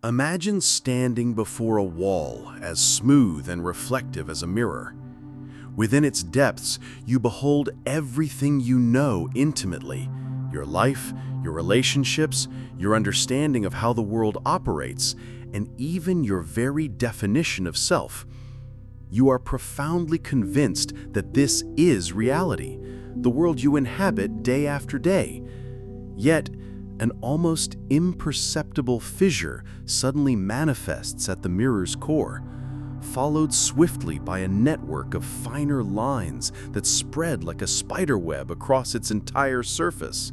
Imagine standing before a wall as smooth and reflective as a mirror. Within its depths, you behold everything you know intimately: your life, your relationships, your understanding of how the world operates, and even your very definition of self. You are profoundly convinced that this is reality, the world you inhabit day after day. Yet, an almost imperceptible fissure suddenly manifests at the mirror's core, followed swiftly by a network of finer lines that spread like a spider web across its entire surface.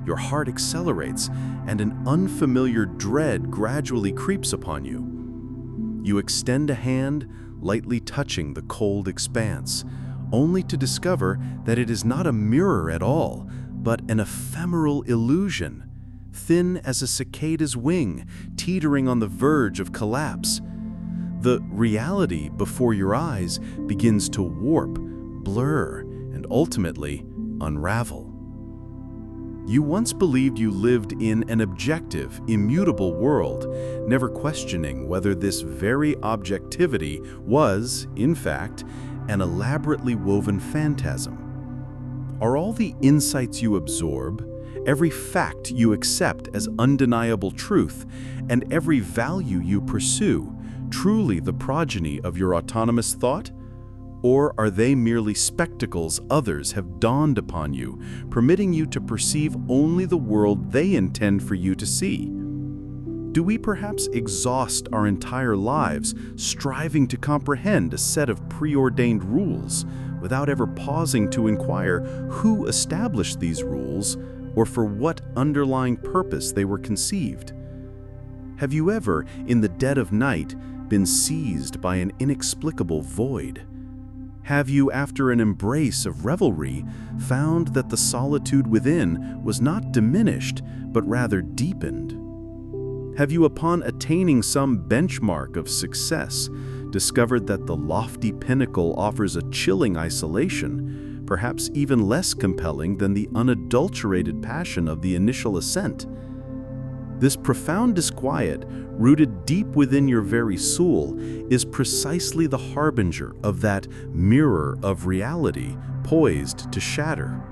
Your heart accelerates, and an unfamiliar dread gradually creeps upon you. You extend a hand, lightly touching the cold expanse, only to discover that it is not a mirror at all, but an ephemeral illusion, thin as a cicada's wing, teetering on the verge of collapse. The reality before your eyes begins to warp, blur, and ultimately unravel. You once believed you lived in an objective, immutable world, never questioning whether this very objectivity was, in fact, an elaborately woven phantasm. Are all the insights you absorb, every fact you accept as undeniable truth, and every value you pursue truly the progeny of your autonomous thought? Or are they merely spectacles others have donned upon you, permitting you to perceive only the world they intend for you to see? Do we perhaps exhaust our entire lives striving to comprehend a set of preordained rules, without ever pausing to inquire who established these rules or for what underlying purpose they were conceived? Have you ever, in the dead of night, been seized by an inexplicable void? Have you, after an embrace of revelry, found that the solitude within was not diminished, but rather deepened? Have you, upon attaining some benchmark of success, discovered that the lofty pinnacle offers a chilling isolation, perhaps even less compelling than the unadulterated passion of the initial ascent? This profound disquiet, rooted deep within your very soul, is precisely the harbinger of that mirror of reality poised to shatter.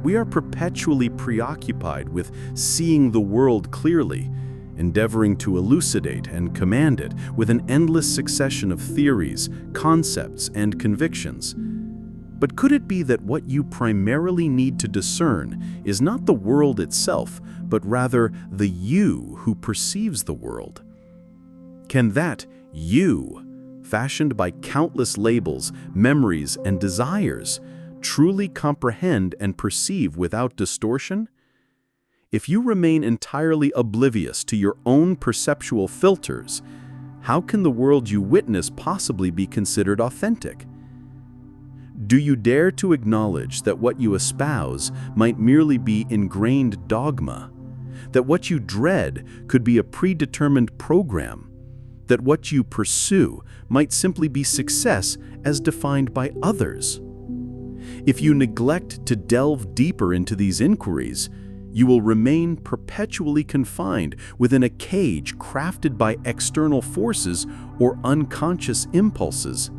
We are perpetually preoccupied with seeing the world clearly, endeavoring to elucidate and command it with an endless succession of theories, concepts, and convictions. But could it be that what you primarily need to discern is not the world itself, but rather the you who perceives the world? Can that you, fashioned by countless labels, memories, and desires, truly comprehend and perceive without distortion? If you remain entirely oblivious to your own perceptual filters, how can the world you witness possibly be considered authentic? Do you dare to acknowledge that what you espouse might merely be ingrained dogma? That what you dread could be a predetermined program? That what you pursue might simply be success as defined by others? If you neglect to delve deeper into these inquiries, you will remain perpetually confined within a cage crafted by external forces or unconscious impulses.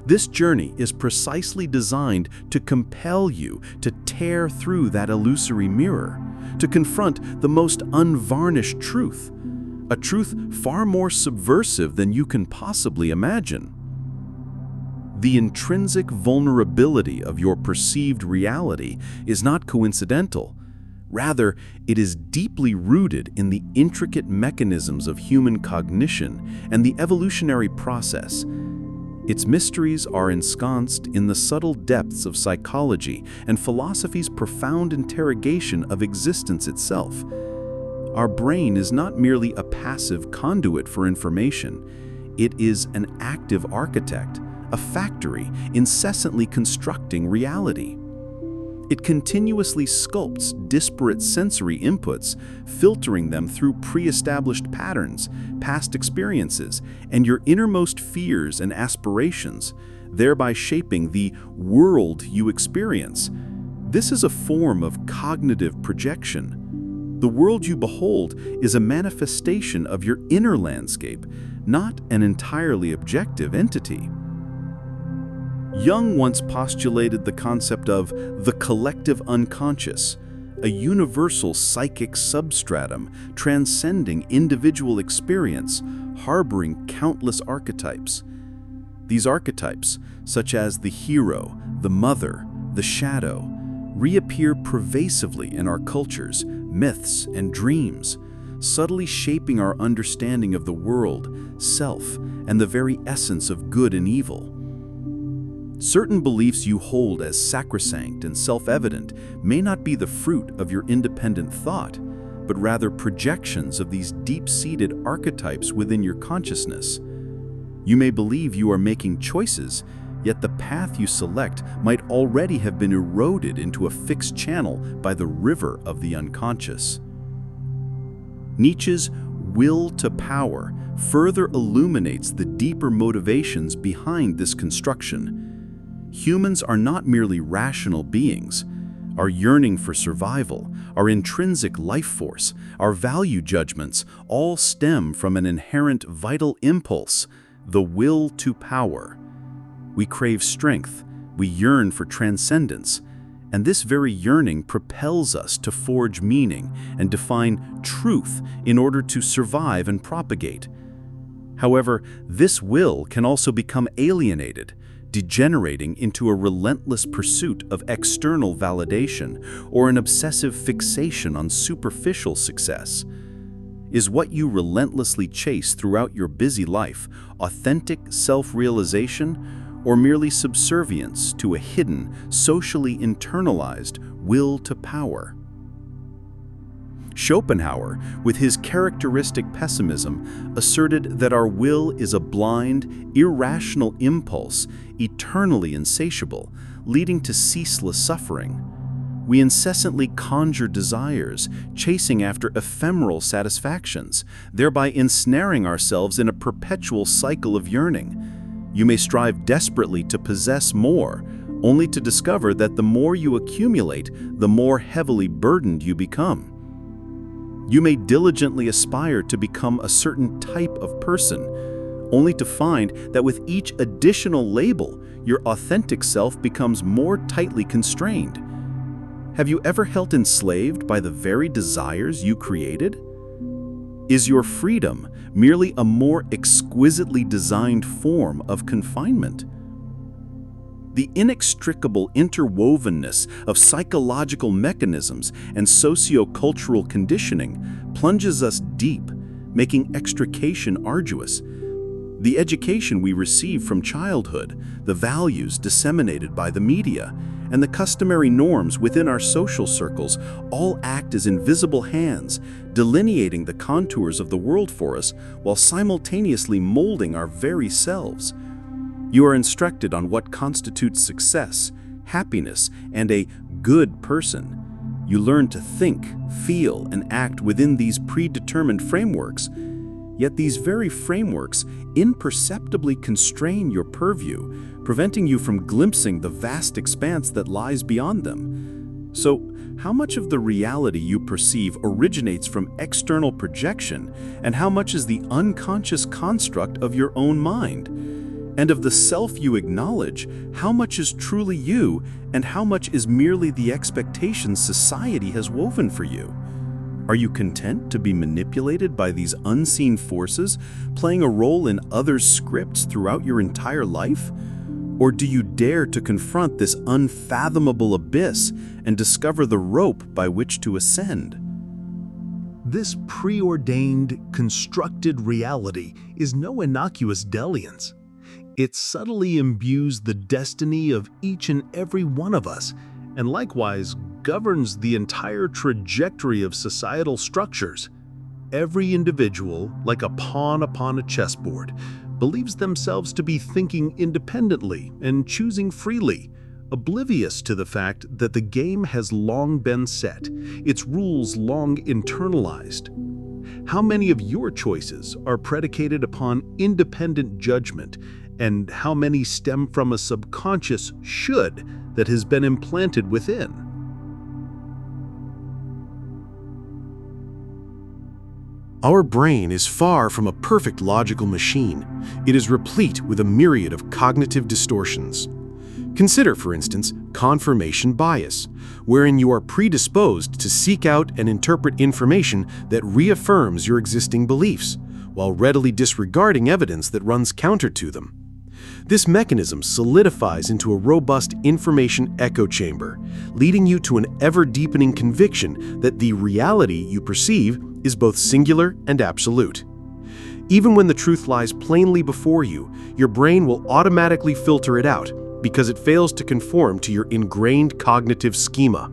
This journey is precisely designed to compel you to tear through that illusory mirror, to confront the most unvarnished truth, a truth far more subversive than you can possibly imagine. The intrinsic vulnerability of your perceived reality is not coincidental. Rather, it is deeply rooted in the intricate mechanisms of human cognition and the evolutionary process. Its mysteries are ensconced in the subtle depths of psychology and philosophy's profound interrogation of existence itself. Our brain is not merely a passive conduit for information. It is an active architect, a factory incessantly constructing reality. It continuously sculpts disparate sensory inputs, filtering them through pre-established patterns, past experiences, and your innermost fears and aspirations, thereby shaping the world you experience. This is a form of cognitive projection, The world you behold is a manifestation of your inner landscape, not an entirely objective entity. Jung once postulated the concept of the collective unconscious, a universal psychic substratum transcending individual experience, harboring countless archetypes. These archetypes, such as the hero, the mother, the shadow, reappear pervasively in our cultures, myths, and dreams, subtly shaping our understanding of the world, self, and the very essence of good and evil. Certain beliefs you hold as sacrosanct and self-evident may not be the fruit of your independent thought, but rather projections of these deep-seated archetypes within your consciousness. You may believe you are making choices, yet the path you select might already have been eroded into a fixed channel by the river of the unconscious. Nietzsche's will to power further illuminates the deeper motivations behind this construction. Humans are not merely rational beings. Our yearning for survival, our intrinsic life force, our value judgments all stem from an inherent vital impulse, the will to power. We crave strength, we yearn for transcendence, and this very yearning propels us to forge meaning and define truth in order to survive and propagate. However, this will can also become alienated, degenerating into a relentless pursuit of external validation or an obsessive fixation on superficial success. Is what you relentlessly chase throughout your busy life authentic self-realization or merely subservience to a hidden, socially internalized will to power? Schopenhauer, with his characteristic pessimism, asserted that our will is a blind, irrational impulse, eternally insatiable, leading to ceaseless suffering. We incessantly conjure desires, chasing after ephemeral satisfactions, thereby ensnaring ourselves in a perpetual cycle of yearning. You may strive desperately to possess more, only to discover that the more you accumulate, the more heavily burdened you become. You may diligently aspire to become a certain type of person, only to find that with each additional label, your authentic self becomes more tightly constrained. Have you ever felt enslaved by the very desires you created? Is your freedom merely a more exquisitely designed form of confinement? The inextricable interwovenness of psychological mechanisms and socio-cultural conditioning plunges us deep, making extrication arduous. The education we receive from childhood, the values disseminated by the media, and the customary norms within our social circles all act as invisible hands, delineating the contours of the world for us while simultaneously molding our very selves. You are instructed on what constitutes success, happiness, and a good person. You learn to think, feel, and act within these predetermined frameworks. Yet these very frameworks imperceptibly constrain your purview, preventing you from glimpsing the vast expanse that lies beyond them. So, how much of the reality you perceive originates from external projection, and how much is the unconscious construct of your own mind? And of the self you acknowledge, how much is truly you, and how much is merely the expectations society has woven for you? Are you content to be manipulated by these unseen forces, playing a role in others' scripts throughout your entire life? Or do you dare to confront this unfathomable abyss and discover the rope by which to ascend? This preordained, constructed reality is no innocuous dalliance. It subtly imbues the destiny of each and every one of us, and likewise governs the entire trajectory of societal structures. Every individual, like a pawn upon a chessboard, believes themselves to be thinking independently and choosing freely, oblivious to the fact that the game has long been set, its rules long internalized. How many of your choices are predicated upon independent judgment, and how many stem from a subconscious should that has been implanted within? Our brain is far from a perfect logical machine. It is replete with a myriad of cognitive distortions. Consider, for instance, confirmation bias, wherein you are predisposed to seek out and interpret information that reaffirms your existing beliefs, while readily disregarding evidence that runs counter to them. This mechanism solidifies into a robust information echo chamber, leading you to an ever-deepening conviction that the reality you perceive is both singular and absolute. Even when the truth lies plainly before you, your brain will automatically filter it out because it fails to conform to your ingrained cognitive schema.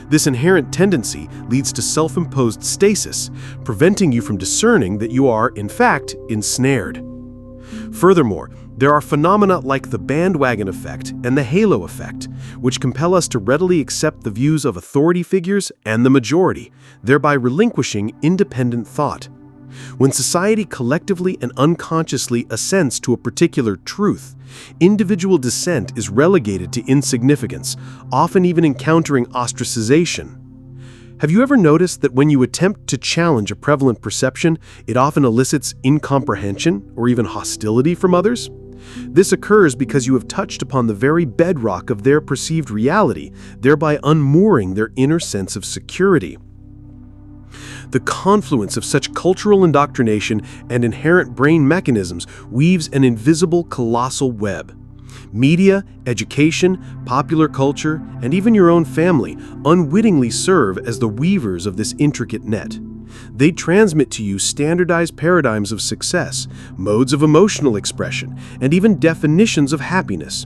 This inherent tendency leads to self-imposed stasis, preventing you from discerning that you are, in fact, ensnared. Furthermore, there are phenomena like the bandwagon effect and the halo effect, which compel us to readily accept the views of authority figures and the majority, thereby relinquishing independent thought. When society collectively and unconsciously assents to a particular truth, individual dissent is relegated to insignificance, often even encountering ostracization. Have you ever noticed that when you attempt to challenge a prevalent perception, it often elicits incomprehension or even hostility from others? This occurs because you have touched upon the very bedrock of their perceived reality, thereby unmooring their inner sense of security. The confluence of such cultural indoctrination and inherent brain mechanisms weaves an invisible colossal web. Media, education, popular culture, and even your own family unwittingly serve as the weavers of this intricate net. They transmit to you standardized paradigms of success, modes of emotional expression, and even definitions of happiness.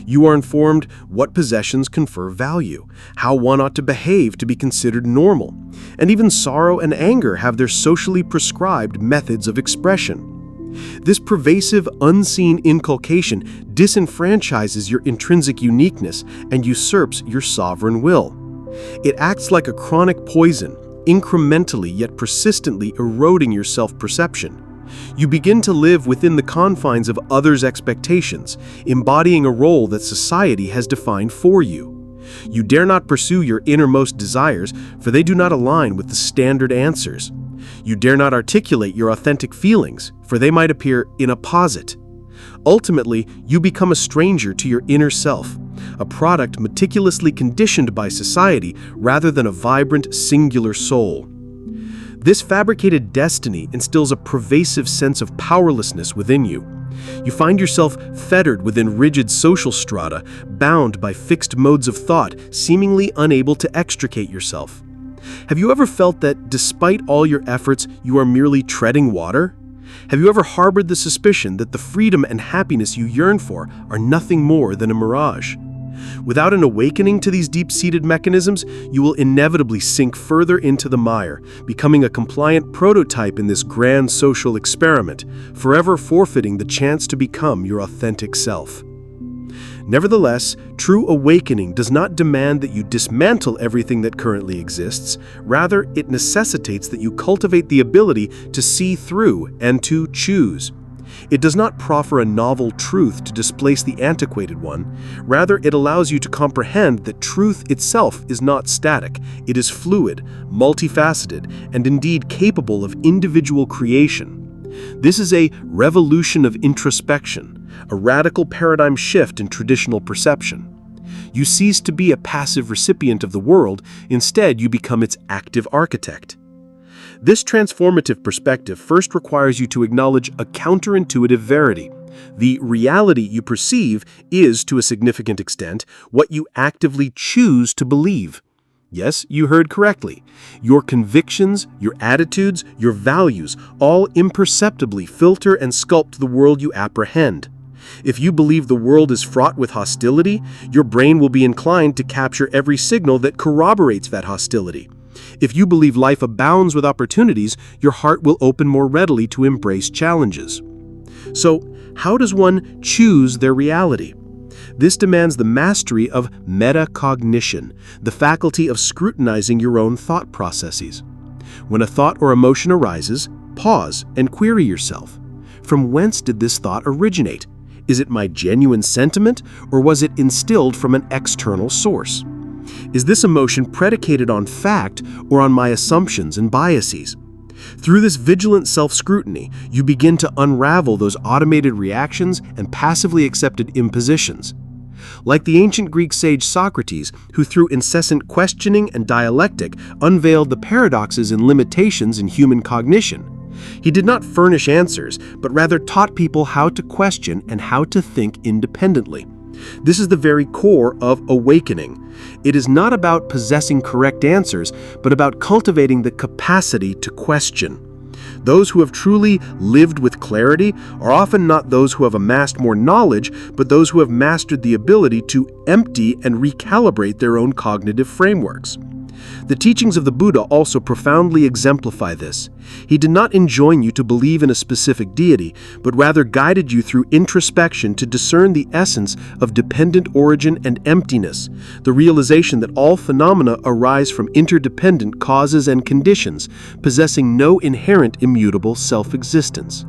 You are informed what possessions confer value, how one ought to behave to be considered normal, and even sorrow and anger have their socially prescribed methods of expression. This pervasive, unseen inculcation disenfranchises your intrinsic uniqueness and usurps your sovereign will. It acts like a chronic poison, incrementally yet persistently eroding your self-perception. You begin to live within the confines of others' expectations, embodying a role that society has defined for you. You dare not pursue your innermost desires, for they do not align with the standard answers. You dare not articulate your authentic feelings, for they might appear inapposite. Ultimately, you become a stranger to your inner self, a product meticulously conditioned by society rather than a vibrant, singular soul. This fabricated destiny instills a pervasive sense of powerlessness within you. You find yourself fettered within rigid social strata, bound by fixed modes of thought, seemingly unable to extricate yourself. Have you ever felt that, despite all your efforts, you are merely treading water? Have you ever harbored the suspicion that the freedom and happiness you yearn for are nothing more than a mirage? Without an awakening to these deep-seated mechanisms, you will inevitably sink further into the mire, becoming a compliant prototype in this grand social experiment, forever forfeiting the chance to become your authentic self. Nevertheless, true awakening does not demand that you dismantle everything that currently exists. Rather, it necessitates that you cultivate the ability to see through and to choose. It does not proffer a novel truth to displace the antiquated one. Rather, it allows you to comprehend that truth itself is not static. It is fluid, multifaceted, and indeed capable of individual creation. This is a revolution of introspection, a radical paradigm shift in traditional perception. You cease to be a passive recipient of the world. Instead, you become its active architect. This transformative perspective first requires you to acknowledge a counterintuitive verity. The reality you perceive is, to a significant extent, what you actively choose to believe. Yes, you heard correctly. Your convictions, your attitudes, your values all imperceptibly filter and sculpt the world you apprehend. If you believe the world is fraught with hostility, your brain will be inclined to capture every signal that corroborates that hostility. If you believe life abounds with opportunities, your heart will open more readily to embrace challenges. So, how does one choose their reality? This demands the mastery of metacognition, the faculty of scrutinizing your own thought processes. When a thought or emotion arises, pause and query yourself. From whence did this thought originate? Is it my genuine sentiment, or was it instilled from an external source? Is this emotion predicated on fact or on my assumptions and biases? Through this vigilant self-scrutiny, you begin to unravel those automated reactions and passively accepted impositions. Like the ancient Greek sage Socrates, who through incessant questioning and dialectic unveiled the paradoxes and limitations in human cognition. He did not furnish answers, but rather taught people how to question and how to think independently. This is the very core of awakening. It is not about possessing correct answers, but about cultivating the capacity to question. Those who have truly lived with clarity are often not those who have amassed more knowledge, but those who have mastered the ability to empty and recalibrate their own cognitive frameworks. The teachings of the Buddha also profoundly exemplify this. He did not enjoin you to believe in a specific deity, but rather guided you through introspection to discern the essence of dependent origin and emptiness, the realization that all phenomena arise from interdependent causes and conditions, possessing no inherent immutable self-existence.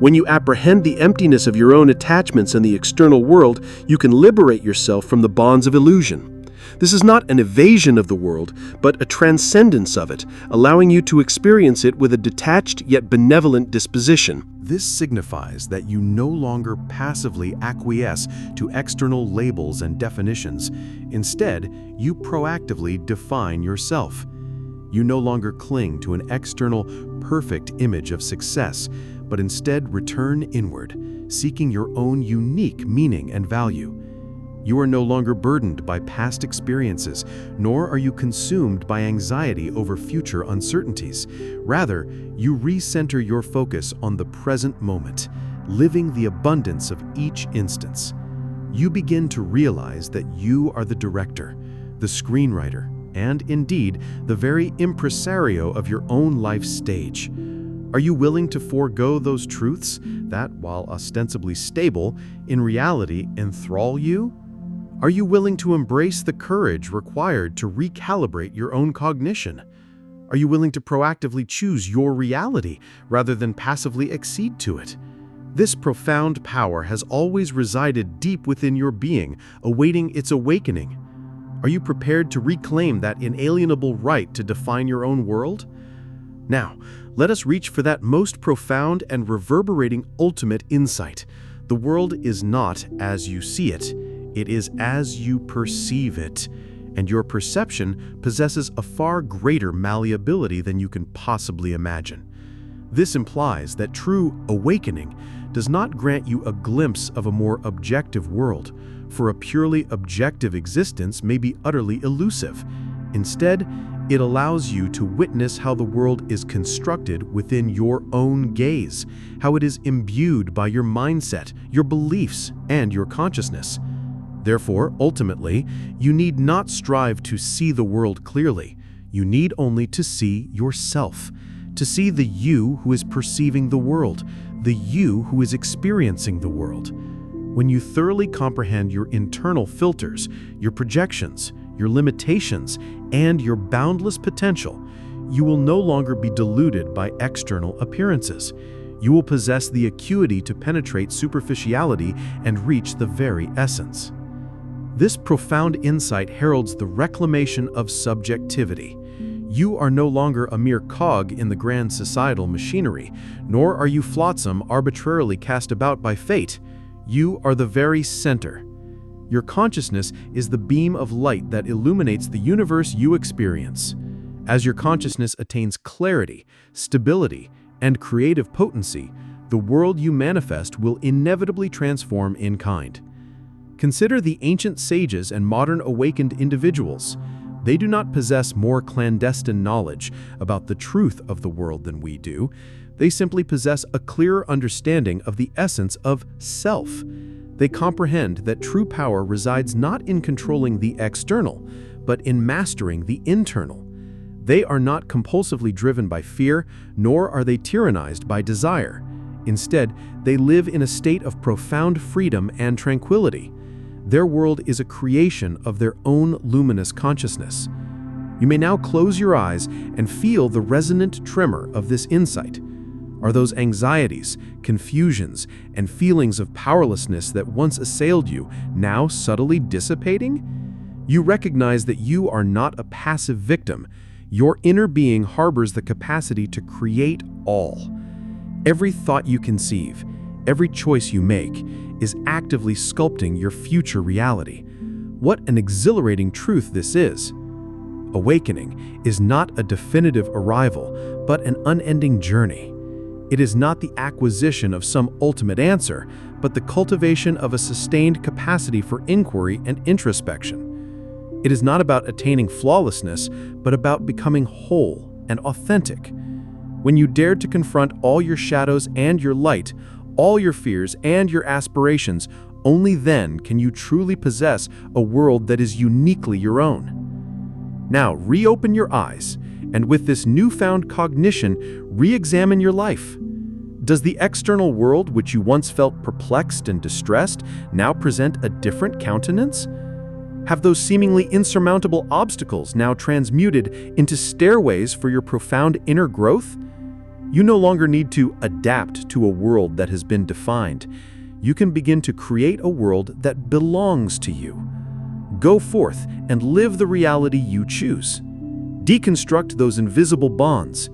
When you apprehend the emptiness of your own attachments and the external world, you can liberate yourself from the bonds of illusion. This is not an evasion of the world, but a transcendence of it, allowing you to experience it with a detached yet benevolent disposition. This signifies that you no longer passively acquiesce to external labels and definitions. Instead, you proactively define yourself. You no longer cling to an external, perfect image of success, but instead return inward, seeking your own unique meaning and value. You are no longer burdened by past experiences, nor are you consumed by anxiety over future uncertainties. Rather, you recenter your focus on the present moment, living the abundance of each instance. You begin to realize that you are the director, the screenwriter, and indeed, the very impresario of your own life stage. Are you willing to forego those truths that, while ostensibly stable, in reality enthrall you? Are you willing to embrace the courage required to recalibrate your own cognition? Are you willing to proactively choose your reality rather than passively accede to it? This profound power has always resided deep within your being, awaiting its awakening. Are you prepared to reclaim that inalienable right to define your own world? Now, let us reach for that most profound and reverberating ultimate insight. The world is not as you see it. It is as you perceive it, and your perception possesses a far greater malleability than you can possibly imagine. This implies that true awakening does not grant you a glimpse of a more objective world, for a purely objective existence may be utterly elusive. Instead, it allows you to witness how the world is constructed within your own gaze, how it is imbued by your mindset, your beliefs, and your consciousness. Therefore, ultimately, you need not strive to see the world clearly. You need only to see yourself, to see the you who is perceiving the world, the you who is experiencing the world. When you thoroughly comprehend your internal filters, your projections, your limitations, and your boundless potential, you will no longer be deluded by external appearances. You will possess the acuity to penetrate superficiality and reach the very essence. This profound insight heralds the reclamation of subjectivity. You are no longer a mere cog in the grand societal machinery, nor are you flotsam arbitrarily cast about by fate. You are the very center. Your consciousness is the beam of light that illuminates the universe you experience. As your consciousness attains clarity, stability, and creative potency, the world you manifest will inevitably transform in kind. Consider the ancient sages and modern awakened individuals. They do not possess more clandestine knowledge about the truth of the world than we do. They simply possess a clearer understanding of the essence of self. They comprehend that true power resides not in controlling the external, but in mastering the internal. They are not compulsively driven by fear, nor are they tyrannized by desire. Instead, they live in a state of profound freedom and tranquility. Their world is a creation of their own luminous consciousness. You may now close your eyes and feel the resonant tremor of this insight. Are those anxieties, confusions, and feelings of powerlessness that once assailed you now subtly dissipating? You recognize that you are not a passive victim. Your inner being harbors the capacity to create all. Every thought you conceive, every choice you make, is actively sculpting your future reality. What an exhilarating truth this is! Awakening is not a definitive arrival, but an unending journey. It is not the acquisition of some ultimate answer, but the cultivation of a sustained capacity for inquiry and introspection. It is not about attaining flawlessness, but about becoming whole and authentic. When you dare to confront all your shadows and your light, all your fears and your aspirations, only then can you truly possess a world that is uniquely your own. Now, reopen your eyes, and with this newfound cognition, re-examine your life. Does the external world, which you once felt perplexed and distressed, now present a different countenance? Have those seemingly insurmountable obstacles now transmuted into stairways for your profound inner growth? You no longer need to adapt to a world that has been defined. You can begin to create a world that belongs to you. Go forth and live the reality you choose. Deconstruct those invisible bonds.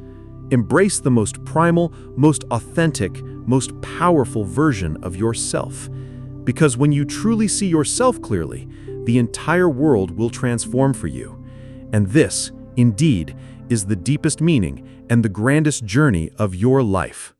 Embrace the most primal, most authentic, most powerful version of yourself. Because when you truly see yourself clearly, the entire world will transform for you. And this, indeed, is the deepest meaning and the grandest journey of your life.